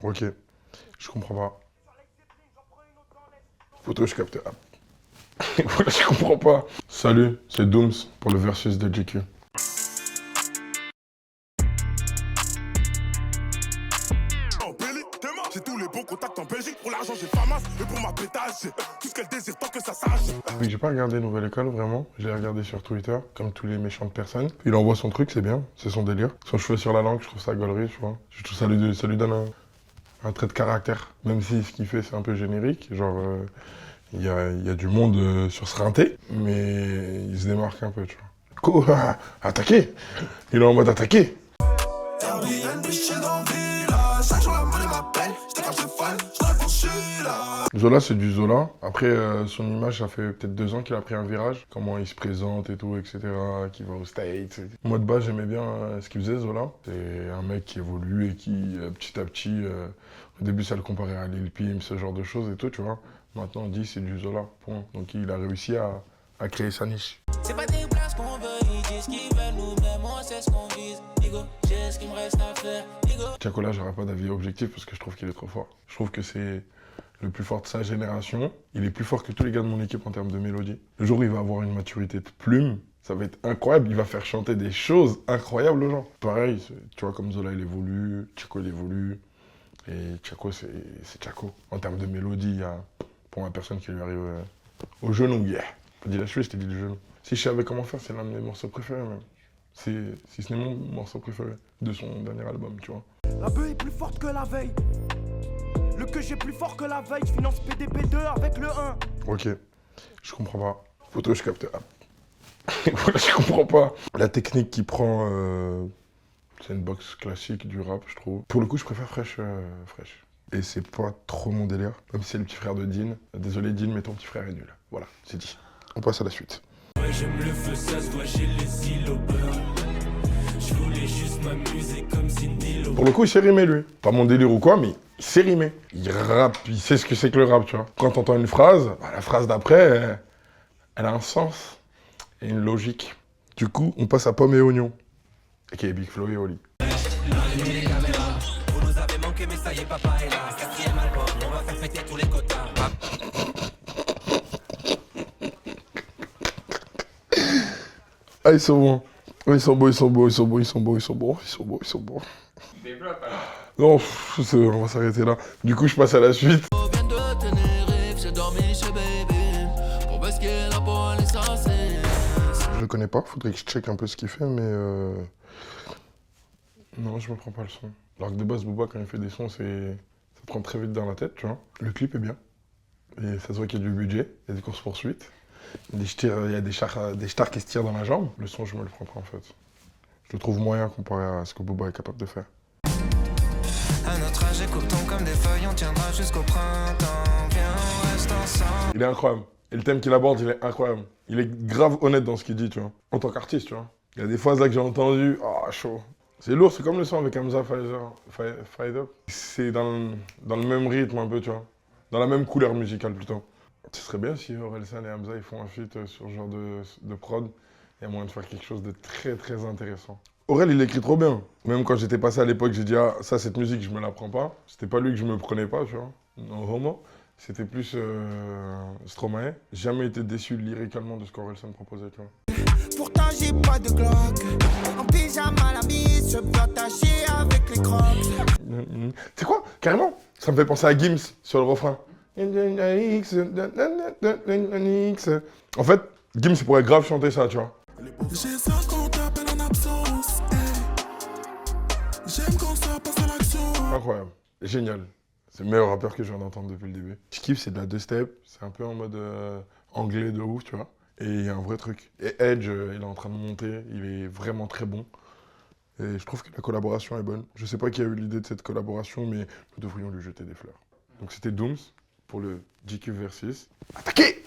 Ok, je comprends pas. Photo, je capte. Ah. Voilà, je comprends pas. Salut, c'est Dooms pour le versus de GQ. J'ai tous les bons contacts en Belgique. Pour l'argent, j'ai Famas. Et pour ma pétage, j'ai tout ce qu'elle désire tant que ça s'arrache. Oui, j'ai pas regardé Nouvelle École, vraiment. Je l'ai regardé sur Twitter, comme tous les méchantes personnes. Il envoie son truc, c'est bien. C'est son délire. Son cheveu sur la langue, je trouve ça gaulerie, tu vois. Je trouve ça lui donne un trait de caractère. Même si ce qu'il fait, c'est un peu générique. Genre, il y a du monde sur ce rinté, mais il se démarque un peu, tu vois. Attaquer. Il est en mode attaquer. Zola, c'est du Zola. Après, son image, ça fait peut-être 2 ans qu'il a pris un virage. Comment il se présente et tout, etc. Qu'il va aux States. Moi, de base, j'aimais bien ce qu'il faisait, Zola. C'est un mec qui évolue et qui, petit à petit, au début, ça le comparait à Lil Pimp, ce genre de choses et tout, tu vois. Maintenant, on dit c'est du Zola, point. Donc, il a réussi à créer sa niche. C'est pas des places qu'on veut, ils disent qu'ils veulent nous-mêmes, on sait ce qu'on vise. Nigo, j'ai ce qu'il me reste à faire. Nigo. Tiakola, j'aurais pas d'avis objectif parce que je trouve qu'il est trop fort. Je trouve que c'est le plus fort de sa génération. Il est plus fort que tous les gars de mon équipe en termes de mélodie. Le jour où il va avoir une maturité de plume, ça va être incroyable. Il va faire chanter des choses incroyables aux gens. Pareil, tu vois, comme Zola, il évolue, Tiako, il évolue. Et Tiako, c'est Tiako. En termes de mélodie, il y a, pour ma personne qui lui arrive au genou, yeah. Je dis la cheville, je t'ai dit le genou. Si je savais comment faire, c'est l'un de mes morceaux préférés même. Si ce n'est mon morceau préféré de son dernier album, tu vois. La bœuf est plus forte que la veille. Le que j'ai plus fort que la veille. Je finance PDB2 avec le 1. Ok, je comprends pas. Photo, je capte. Ah. Voilà, je comprends pas. La technique qu'il prend, c'est une boxe classique du rap, je trouve. Pour le coup, je préfère Fresh. Et c'est pas trop mon délire. Même si c'est le petit frère de Dean. Désolé Dean, mais ton petit frère est nul. Voilà, c'est dit. On passe à la suite. Ouais, j'aime le feu, ça se voit chez les îlots. Je voulais juste m'amuser comme Cindy Lauper. Pour le coup, il sait rimer, lui. Pas mon délire ou quoi, mais il sait rimer. Il rappe, il sait ce que c'est que le rap, tu vois. Quand t'entends une phrase, bah, la phrase d'après, elle a un sens et une logique. Du coup, on passe à Pomme et Oignon. Et qui est Big Flo et Oli. Allumez les caméras. Vous nous avez manqué, mais ça y est, papa est là. 4e album, on va faire péter tous les quotas. Ah, ils sont bons. Ils sont beaux, ils sont beaux, ils sont beaux, ils sont beaux, ils sont beaux, ils sont beaux, ils sont beaux. Développe alors. Non, on va s'arrêter là. Du coup, je passe à la suite. Viens de Tenerife, j'ai dormi chez Baby. Pour basquer là pour aller s'asseoir. Je le connais pas, faudrait que je check un peu ce qu'il fait, mais non, je me prends pas le son. Alors que de base, Booba, quand il fait des sons, ça prend très vite dans la tête, tu vois. Le clip est bien. Et ça se voit qu'il y a du budget, il y a des courses-poursuites. Il y a des stars qui se tirent dans la jambe. Le son, je me le prends pas en fait. Je le trouve moyen comparé à ce que Booba est capable de faire. À notre trajet courton comme des feuilles, on tiendra jusqu'au printemps. Viens, on reste ensemble. Il est incroyable. Et le thème qu'il aborde, il est incroyable. Il est grave honnête dans ce qu'il dit, tu vois. En tant qu'artiste, tu vois. Il y a des phases là que j'ai entendues. Ah, chaud. C'est lourd, c'est comme le son avec Hamza Fired Up. C'est dans le même rythme un peu, tu vois. Dans la même couleur musicale plutôt. Ce serait bien si Orelsan et Hamza ils font un feat sur ce genre de prod. Il y a moyen de faire quelque chose de très très intéressant. Aurel, il écrit trop bien. Même quand j'étais passé à l'époque, j'ai dit, ah, ça, cette musique, je me la prends pas. C'était pas lui que je me prenais pas, tu vois. Non, homo. C'était plus Stromae. Jamais été déçu lyricalement de ce qu'Orelsan proposait, tu vois. Pourtant j'ai pas de Glock. En pyjama la mise, je peux attacher avec les crocs. Tu sais quoi? Carrément, ça me fait penser à Gims sur le refrain. En fait, Gims il pourrait grave chanter ça, tu vois. J'ai ça qu'on t'appelle en absence. J'aime quand ça passe à l'action. Incroyable, génial. C'est le meilleur rappeur que je viens d'entendre depuis le début. Je kiffe, c'est de la deux-step, c'est un peu en mode anglais de ouf, tu vois. Et il y a un vrai truc. Et Edge, il est en train de monter, il est vraiment très bon. Et je trouve que la collaboration est bonne. Je sais pas qui a eu l'idée de cette collaboration, mais nous devrions lui jeter des fleurs. Donc c'était Dooms pour le GQ Versus. Attaquez!